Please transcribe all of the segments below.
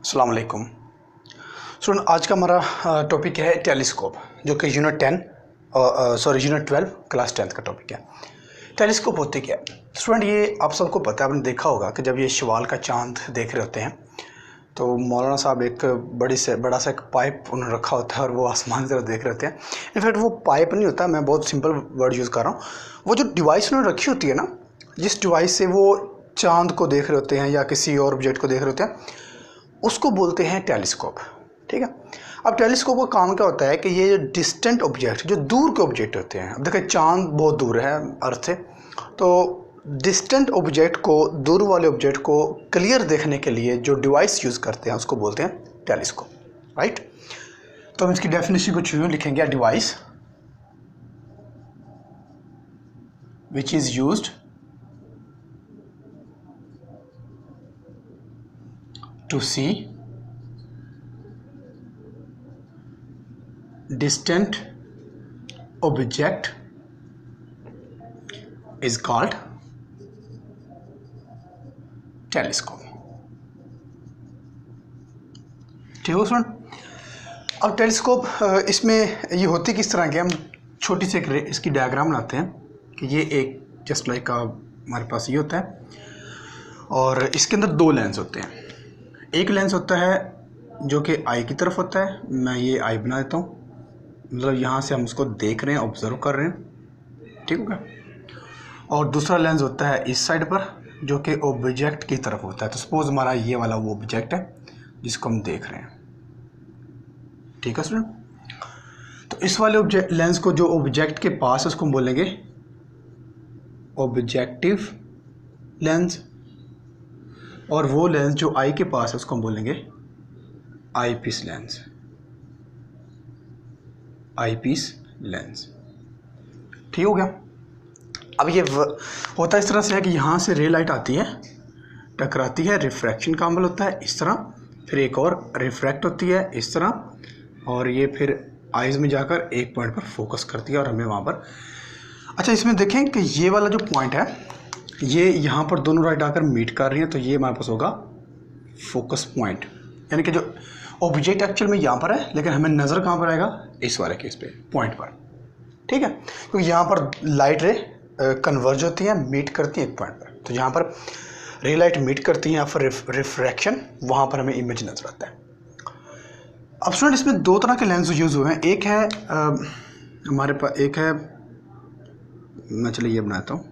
अस्सलाम वालेकुम स्टूडेंट। आज का हमारा टॉपिक है टेलीस्कोप, जो कि यूनिट 12 क्लास 10 का टॉपिक है। टेलीस्कोप होते क्या है स्टूडेंट? ये आप सबको पता है, आपने देखा होगा कि जब ये शवाल का चांद देख रहे होते हैं तो मौलाना साहब एक बड़ा सा एक पाइप उन्होंने रखा होता है और वो आसमान की तरफ देख रहे होते हैं। इनफैक्ट वो पाइप नहीं होता, मैं बहुत सिंपल वर्ड यूज़ कर रहा हूँ। वो जो डिवाइस उन्होंने रखी होती है ना, जिस डिवाइस से वो चांद को देख रहे होते हैं या किसी और ऑब्जेक्ट को देख रहे होते हैं, उसको बोलते हैं टेलीस्कोप। ठीक है। अब टेलीस्कोप का काम क्या होता है कि ये जो डिस्टेंट ऑब्जेक्ट, जो दूर के ऑब्जेक्ट होते हैं, अब देखिए चांद बहुत दूर है अर्थ से, तो डिस्टेंट ऑब्जेक्ट को, दूर वाले ऑब्जेक्ट को क्लियर देखने के लिए जो डिवाइस यूज़ करते हैं उसको बोलते हैं टेलीस्कोप, राइट। तो हम इसकी डेफिनेशन कुछ यूँ लिखेंगे, device which is used to see distant object is called telescope। ठीक है स्टूडेंट। अब टेलीस्कोप इसमें ये होती किस तरह के, हम छोटी सी एक इसकी डायग्राम बनाते हैं कि ये एक जस्ट लाइक हमारे पास ये होता है और इसके अंदर दो लेंस होते हैं। एक लेंस होता है जो कि आई की तरफ होता है, मैं ये आई बना देता हूँ, मतलब यहाँ से हम उसको देख रहे हैं, ऑब्जर्व कर रहे हैं, ठीक होगा। और दूसरा लेंस होता है इस साइड पर जो कि ऑब्जेक्ट की तरफ होता है। तो सपोज हमारा ये वाला वो ऑब्जेक्ट है जिसको हम देख रहे हैं, ठीक है स्टूडेंट। तो इस वाले लेंस को, जो ऑब्जेक्ट के पास है, उसको हम बोलेंगे ऑब्जेक्टिव लेंस, और वो लेंस जो आई के पास है उसको हम बोलेंगे आई piece lens, eye piece lens, ठीक हो गया। अब ये होता इस तरह से है कि यहाँ से रे लाइट आती है, टकराती है, रिफ्रैक्शन का अमल होता है इस तरह, फिर एक और रिफ्रैक्ट होती है इस तरह, और ये फिर आइज़ में जाकर एक पॉइंट पर फोकस करती है और हमें वहाँ पर। अच्छा, इसमें देखें कि ये वाला जो पॉइंट है, ये यहाँ पर दोनों लाइट आकर मीट कर रही हैं, तो ये हमारे पास होगा फोकस पॉइंट। यानी कि जो ऑब्जेक्ट एक्चुअल में यहाँ पर है, लेकिन हमें नज़र कहाँ पर आएगा, इस वाले केस पे पॉइंट पर, ठीक है। क्योंकि यहाँ पर लाइट रे कन्वर्ज होती हैं, मीट करती हैं एक पॉइंट पर, तो यहाँ पर रे लाइट मीट करती हैं या फिर रिफ्रैक्शन, वहाँ पर हमें इमेज नज़र आता है। अब स्टूडेंट, इसमें दो तरह के लेंस यूज़ हुए हैं। एक है हमारे पास, एक है, मैं चलिए ये बनाता हूँ,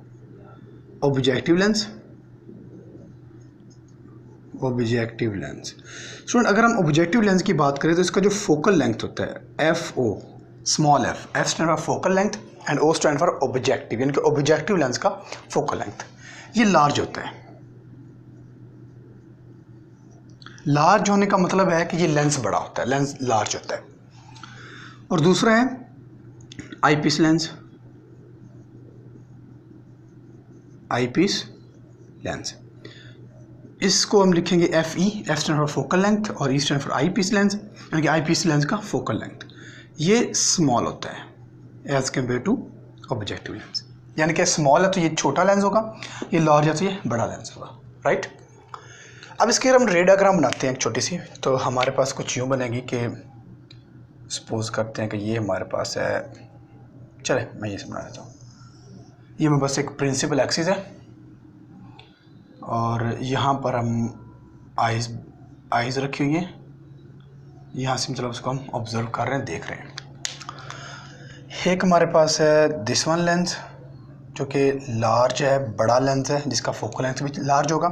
objective lens. Objective lens student, अगर हम ऑब्जेक्टिव लेंस की बात करें तो इसका जो फोकल लेंथ होता है F O, small F, F stand for focal length and O stand for objective, यानी कि ऑब्जेक्टिव लेंस का फोकल लेंथ ये लार्ज होता है। लार्ज होने का मतलब है कि ये लेंस बड़ा होता है, लेंस लार्ज होता है। और दूसरा है eye piece lens, eye piece lens, इसको हम लिखेंगे F E, F stand for focal length और E stand for eye piece lens, यानी कि आई पीस लेंस का फोकल लेंथ ये स्मॉल होता है as compare to objective lens. यानी कि स्मॉल है तो ये छोटा लेंस होगा, ये लार्ज है तो ये बड़ा लेंस होगा, राइट। अब इसके हम रे डायग्राम बनाते हैं एक छोटी सी, तो हमारे पास कुछ यूँ बनेगी कि सपोज करते हैं कि ये हमारे पास है, चले मैं ये बना देता हूँ, ये मेरे पास एक प्रिंसिपल एक्सिस है और यहाँ पर हम आइज़ रखी हुई है, यहाँ से मतलब उसको हम ऑब्जर्व कर रहे हैं, देख रहे हैं। एक हमारे पास है दिस वन लेंस जो कि लार्ज है, बड़ा लेंस है जिसका फोकल लेंथ भी लार्ज होगा,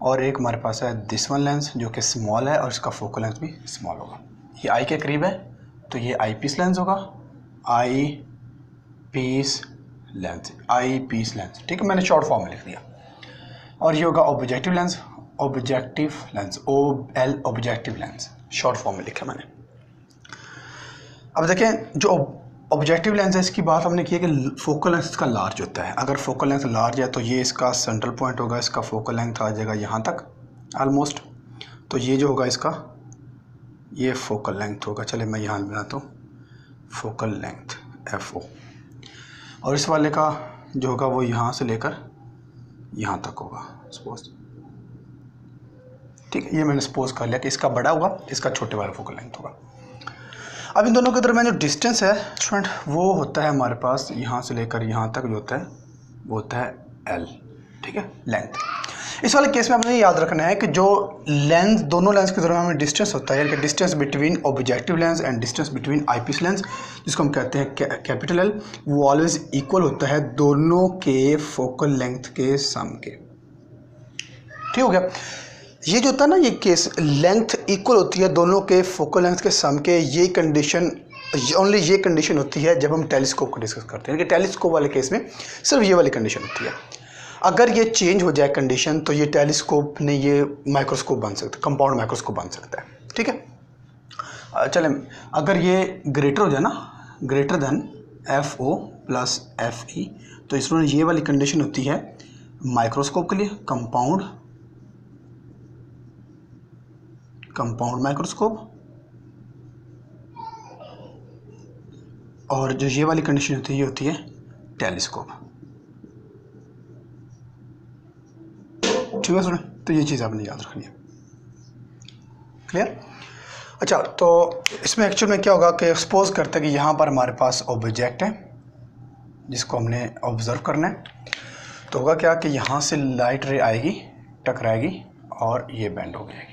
और एक हमारे पास है दिस वन लेंस जो कि स्मॉल है और इसका फोकल लेंथ भी स्मॉल होगा। ये आई के करीब है तो ये आई पीस लेंस होगा, आई piece lens, eye piece lens, ठीक है, मैंने शॉर्ट फॉर्म में लिख दिया। और ये होगा objective lens, objective lens, O L, objective lens, short form में लिखा मैंने। अब देखें, जो ऑब्जेक्टिव लेंस है इसकी बात हमने की है कि फोकल लेंथ इसका लार्ज होता है। अगर फोकल लेंथ लार्ज है तो ये इसका सेंट्रल पॉइंट होगा, इसका फोकल लेंथ आ जाएगा यहाँ तक ऑलमोस्ट, तो ये जो होगा इसका ये फोकल लेंथ होगा। चले मैं यहाँ बनाता हूँ, फोकल लेंथ एफ ओ, और इस वाले का जो होगा वो यहाँ से लेकर यहाँ तक होगा सपोज, ठीक है, ये मैंने सपोज कर लिया कि इसका बड़ा होगा, इसका छोटे वाला फोकल लेंथ होगा। अब इन दोनों के दरमियान जो डिस्टेंस है स्टूडेंट वो होता है हमारे पास यहाँ से लेकर यहाँ तक जो होता है वो होता है L, ठीक है, लेंथ। इस वाले केस में आपने याद रखना है कि जो लेंस, दोनों लेंस के दरमियान में डिस्टेंस होता है, यानी कि distance between objective lens and distance between eyepiece lens, जिसको हम कहते हैं कैपिटल L, वो ऑलवेज इक्वल होता है दोनों के फोकल लेंथ के सम के। ठीक हो गया। ये जो होता है ना, ये केस लेंथ इक्वल होती है दोनों के फोकल लेंथ के सम के, ये कंडीशन ओनली ये कंडीशन होती है जब हम टेलीस्कोप को डिस्कस करते हैं। कि टेलीस्कोप वाले केस में सिर्फ ये वाली कंडीशन होती है। अगर ये चेंज हो जाए कंडीशन तो ये टेलीस्कोप नहीं, ये माइक्रोस्कोप बन सकता है, कंपाउंड माइक्रोस्कोप बन सकता है। ठीक है, चलें, अगर ये ग्रेटर हो जाए ना, greater than FO plus FE, तो इसमें ये वाली कंडीशन होती है माइक्रोस्कोप के लिए, कंपाउंड माइक्रोस्कोप, और जो ये वाली कंडीशन होती है ये होती है टेलीस्कोप। ठीक है सुने, तो ये चीज़ आपने याद रखनी है। क्लियर? अच्छा, तो इसमें एक्चुअल में क्या होगा कि सपोज करते हैं कि यहाँ पर हमारे पास ऑब्जेक्ट है जिसको हमने ऑब्जर्व करना है। तो होगा क्या कि यहाँ से लाइट रे आएगी, टकराएगी और ये बेंड हो जाएगी।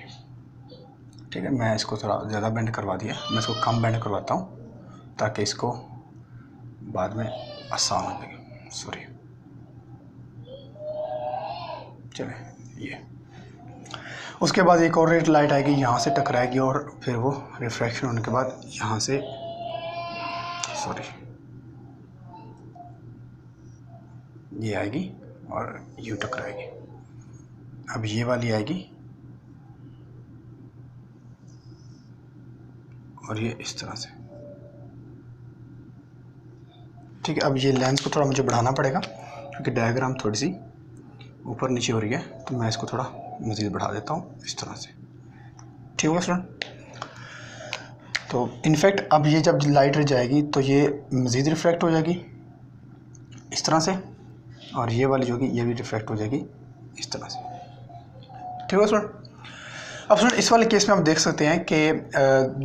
ठीक है, मैं इसको थोड़ा ज़्यादा बेंड करवा दिया, मैं इसको कम बेंड करवाता हूँ ताकि इसको बाद में आसान हो जाएगी। सॉरी, चले ये। उसके बाद एक और रेड लाइट आएगी, यहाँ से टकराएगी और फिर वो रिफ्रैक्शन होने के बाद यहाँ से, सॉरी, ये आएगी और यूँ टकराएगी। अब ये वाली आएगी और ये इस तरह से। ठीक है, अब ये लेंस को थोड़ा मुझे बढ़ाना पड़ेगा क्योंकि डायग्राम थोड़ी सी ऊपर नीचे हो रही है, तो मैं इसको थोड़ा मज़ीद बढ़ा देता हूँ इस तरह से। ठीक है स्टूडेंट, तो इनफैक्ट अब ये जब लाइट जाएगी तो ये मज़ीद रिफ्रैक्ट हो जाएगी इस तरह से, और ये वाली जो होगी ये भी रिफ्रैक्ट हो जाएगी इस तरह से। ठीक है स्टूडेंट, अब स्टूडेंट इस वाले केस में आप देख सकते हैं कि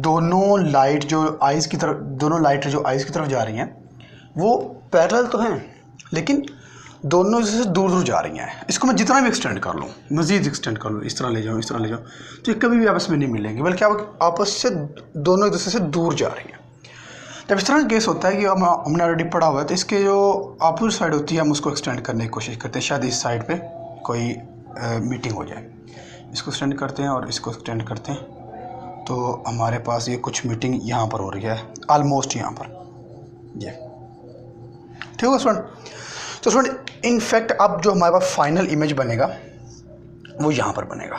दोनों लाइट जो आइज़ की तरफ जा रही हैं वो पैरेलल तो हैं, लेकिन दोनों से दूर दूर जा रही हैं। इसको मैं जितना भी एक्सटेंड कर लूँ, मज़ीद एक्सटेंड कर लूँ, इस तरह ले जाऊँ, इस तरह ले जाऊँ, तो ये कभी भी आपस में नहीं मिलेंगे, बल्कि आपस से दोनों एक दूसरे से दूर जा रही हैं। जब इस तरह का केस होता है कि हमने ऑलरेडी पढ़ा हुआ है, तो इसके जो अपोजिट साइड होती है हम उसको एक्सटेंड करने की कोशिश करते हैं, शायद इस साइड पर कोई मीटिंग हो जाए। इसको एक्सटेंड करते हैं और इसको एक्सटेंड करते हैं, तो हमारे पास ये कुछ मीटिंग यहाँ पर हो रही है, ऑलमोस्ट यहाँ पर ये। ठीक है स्टूडेंट, तो स्टूडेंट इनफैक्ट अब जो हमारे पास फाइनल इमेज बनेगा वो यहाँ पर बनेगा,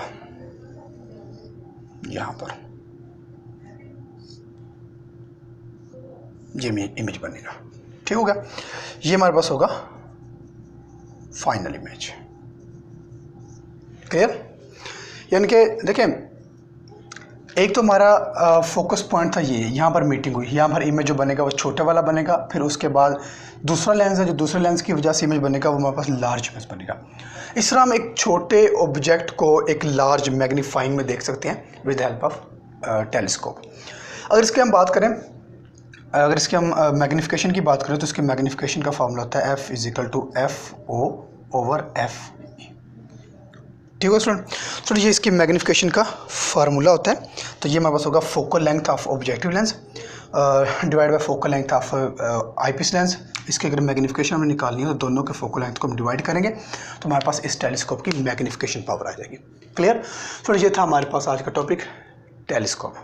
यहाँ पर ये इमेज बनेगा। ठीक हो गया, ये हमारे पास होगा फाइनल इमेज। क्लियर? यानी कि देखें, एक तो हमारा फोकस पॉइंट था ये, यहाँ पर मीटिंग हुई, यहाँ पर इमेज जो बनेगा वो छोटे वाला बनेगा, फिर उसके बाद दूसरा लेंस है, जो दूसरे लेंस की वजह से इमेज बनेगा वो हमारे पास लार्ज इमेज बनेगा। इस तरह हम एक छोटे ऑब्जेक्ट को एक लार्ज मैग्नीफाइंग में देख सकते हैं विद हेल्प ऑफ टेलीस्कोप। अगर इसकी हम बात करें, अगर इसके हम मैग्नीफिकेशन की बात करें तो इसके मैग्नीफिकेशन का फॉर्मूला होता है F = FO/F। ठीक है स्टूडेंट, तो ये इसकी मैग्नीफिकेशन का फार्मूला होता है। तो ये हमारे पास होगा focal length of objective lens divide by focal length of eyepiece lens. इसके अगर मैग्नीफिकेशन हमें निकालनी है तो दोनों के फोकल लेंथ को हम डिवाइड करेंगे तो हमारे पास इस टेलीस्कोप की मैग्नीफिकेशन पावर आ जाएगी। क्लियर? तो ये था हमारे पास आज का टॉपिक, टेलीस्कोप।